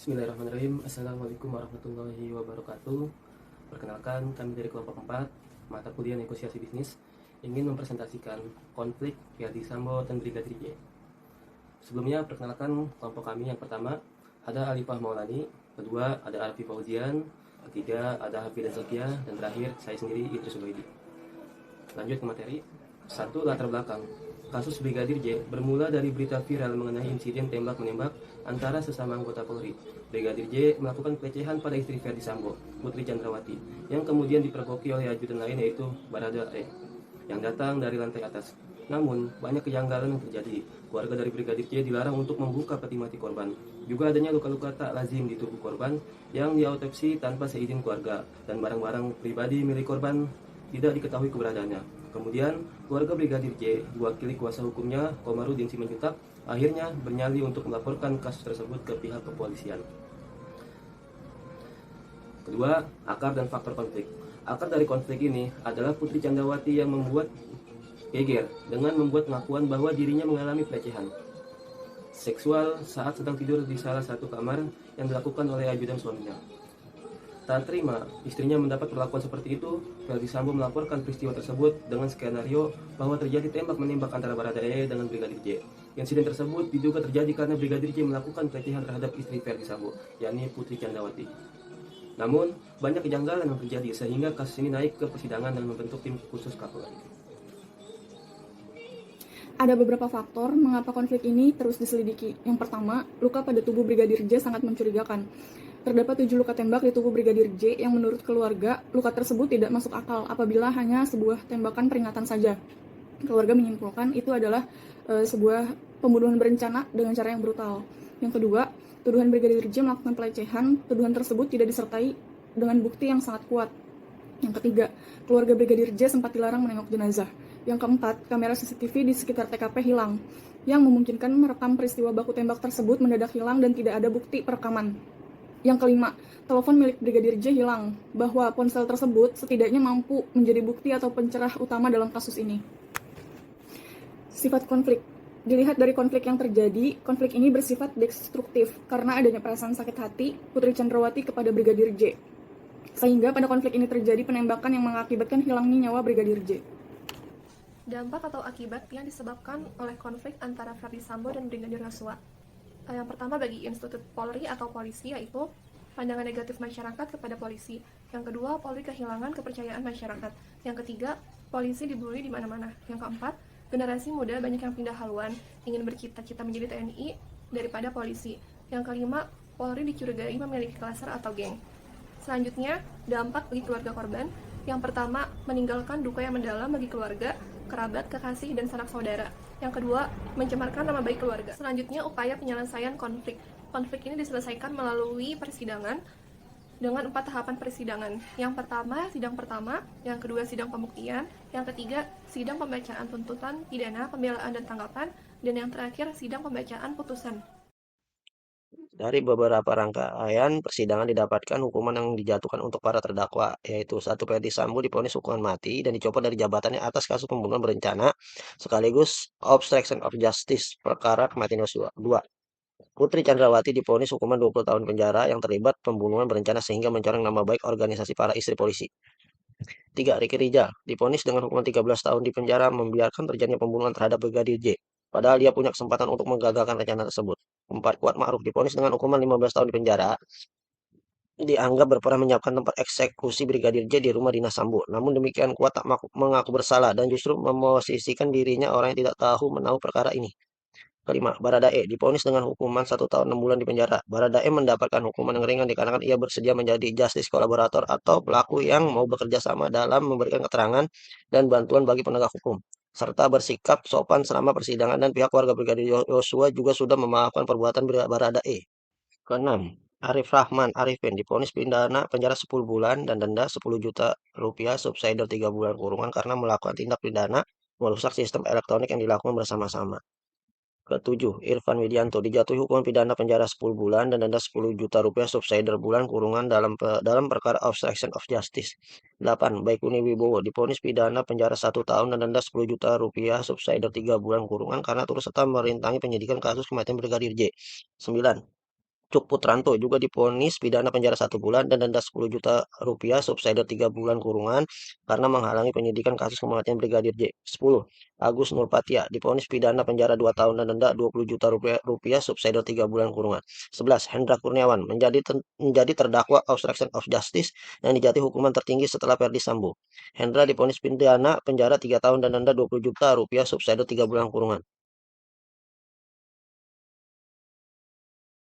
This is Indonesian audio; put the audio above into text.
Bismillahirrahmanirrahim. Assalamualaikum warahmatullahi wabarakatuh. Perkenalkan, kami dari kelompok 4 mata kuliah negosiasi bisnis ingin mempresentasikan konflik Verdi Sambo dan Brigadir J. Sebelumnya, perkenalkan kelompok kami. Yang pertama ada Alifah Maulani, kedua ada Arfi Fauzian, ketiga ada Hafidah Zakia, dan terakhir saya sendiri Idris Ubaidi. Lanjut ke materi. 1. Latar belakang. Kasus Brigadir J bermula dari berita viral mengenai insiden tembak-menembak antara sesama anggota Polri. Brigadir J melakukan pelecehan pada istri Verdi Sambo, Putri Chandrawati, yang kemudian dipergoki oleh ajudan lain yaitu Barada E, yang datang dari lantai atas. Namun, banyak kejanggalan yang terjadi. Keluarga dari Brigadir J dilarang untuk membuka peti mati korban. Juga adanya luka-luka tak lazim di tubuh korban yang diautopsi tanpa seizin keluarga, dan barang-barang pribadi milik korban tidak diketahui keberadaannya. Kemudian, keluarga Brigadir J diwakili kuasa hukumnya Komarudin Simanjuntak akhirnya bernyali untuk melaporkan kasus tersebut ke pihak kepolisian. Kedua, akar dan faktor konflik. Akar dari konflik ini adalah Putri Chandrawati yang membuat geger dengan membuat pengakuan bahwa dirinya mengalami pelecehan seksual saat sedang tidur di salah satu kamar yang dilakukan oleh ajudan suaminya. Tak terima istrinya mendapat perlakuan seperti itu, Verdi Sambo melaporkan peristiwa tersebut dengan skenario bahwa terjadi tembak-menembak antara Baradae dengan Brigadir J. Insiden tersebut diduga terjadi karena Brigadir J melakukan pelecehan terhadap istri Verdi Sambo, yakni Putri Chandrawati. Namun, banyak kejanggalan yang terjadi sehingga kasus ini naik ke persidangan dan membentuk tim khusus KPK. Ada beberapa faktor mengapa konflik ini terus diselidiki. Yang pertama, luka pada tubuh Brigadir J sangat mencurigakan. Terdapat 7 luka tembak di tubuh Brigadir J yang menurut keluarga, luka tersebut tidak masuk akal apabila hanya sebuah tembakan peringatan saja. Keluarga menyimpulkan itu adalah sebuah pembunuhan berencana dengan cara yang brutal. Yang kedua, tuduhan Brigadir J melakukan pelecehan, tuduhan tersebut tidak disertai dengan bukti yang sangat kuat. Yang ketiga, keluarga Brigadir J sempat dilarang menengok jenazah. Yang keempat, kamera CCTV di sekitar TKP hilang, yang memungkinkan merekam peristiwa baku tembak tersebut mendadak hilang dan tidak ada bukti perekaman. Yang kelima, telepon milik Brigadir J hilang, bahwa ponsel tersebut setidaknya mampu menjadi bukti atau pencerah utama dalam kasus ini. Sifat konflik. Dilihat dari konflik yang terjadi, konflik ini bersifat destruktif karena adanya perasaan sakit hati Putri Chandrawati kepada Brigadir J. Sehingga pada konflik ini terjadi penembakan yang mengakibatkan hilangnya nyawa Brigadir J. Dampak atau akibat yang disebabkan oleh konflik antara Verdi Sambo dan Brigadir Yosua. Yang pertama bagi institut Polri atau polisi yaitu pandangan negatif masyarakat kepada polisi. Yang kedua, Polri kehilangan kepercayaan masyarakat. Yang ketiga, polisi dibully di mana-mana. Yang keempat, generasi muda banyak yang pindah haluan, ingin bercita-cita menjadi TNI daripada polisi. Yang kelima, Polri dicurigai memiliki klaster atau geng. Selanjutnya, dampak bagi keluarga korban. Yang pertama, meninggalkan duka yang mendalam bagi keluarga, kerabat, kekasih, dan sanak saudara. Yang kedua, mencemarkan nama baik keluarga. Selanjutnya, upaya penyelesaian konflik. Konflik ini diselesaikan melalui persidangan dengan 4 tahapan persidangan. Yang pertama, sidang pertama. Yang kedua, sidang pembuktian. Yang ketiga, sidang pembacaan tuntutan pidana, pembelaan, dan tanggapan. Dan yang terakhir, sidang pembacaan putusan. Dari beberapa rangkaian persidangan didapatkan hukuman yang dijatuhkan untuk para terdakwa, yaitu 1. Verdi Sambo divonis hukuman mati dan dicopot dari jabatannya atas kasus pembunuhan berencana sekaligus obstruction of justice perkara kematian Yosua. 2. Putri Chandrawati divonis hukuman 20 tahun penjara yang terlibat pembunuhan berencana sehingga mencoreng nama baik organisasi para istri polisi. 3. Riki Rizal divonis dengan hukuman 13 tahun di penjara membiarkan terjadinya pembunuhan terhadap Brigadir J. Padahal dia punya kesempatan untuk menggagalkan rencana tersebut. 4. Kuat Ma'ruf divonis dengan hukuman 15 tahun di penjara. Dianggap berperan menyiapkan tempat eksekusi Brigadir J di rumah dinas Sambo. Namun demikian Kuat tak mengaku bersalah dan justru memosisikan dirinya orang yang tidak tahu menahu perkara ini. Kelima, Baradae divonis dengan hukuman 1 tahun 6 bulan di penjara. Baradae mendapatkan hukuman yang ringan dikarenakan ia bersedia menjadi justice kolaborator atau pelaku yang mau bekerja sama dalam memberikan keterangan dan bantuan bagi penegak hukum, serta bersikap sopan selama persidangan dan pihak keluarga Brigadir Yosua juga sudah memaafkan perbuatan Baradae. Keenam, Arif Rahman Arifin divonis pidana penjara 10 bulan dan denda 10 juta rupiah subsidiar 3 bulan kurungan karena melakukan tindak pidana merusak sistem elektronik yang dilakukan bersama-sama. Ketujuh, Irfan Widianto dijatuhi hukuman pidana penjara 10 bulan dan denda 10 juta rupiah subsidiar bulan kurungan dalam perkara obstruction of justice. 8. Baikuni Wibowo divonis pidana penjara 1 tahun dan denda 10 juta rupiah subsidiar 3 bulan kurungan karena turut serta merintangi penyidikan kasus kematian Brigadir J. 9. Cuk Putranto juga divonis pidana penjara 1 bulan dan denda 10 juta rupiah subsidi 3 bulan kurungan karena menghalangi penyidikan kasus kematian Brigadir J. 10. Agus Nurpatya divonis pidana penjara 2 tahun dan denda 20 juta rupiah subsidi 3 bulan kurungan. 11. Hendra Kurniawan menjadi terdakwa obstruction of justice yang dijatuhi hukuman tertinggi setelah Verdi Sambo. Hendra divonis pidana penjara 3 tahun dan denda 20 juta rupiah subsidi 3 bulan kurungan.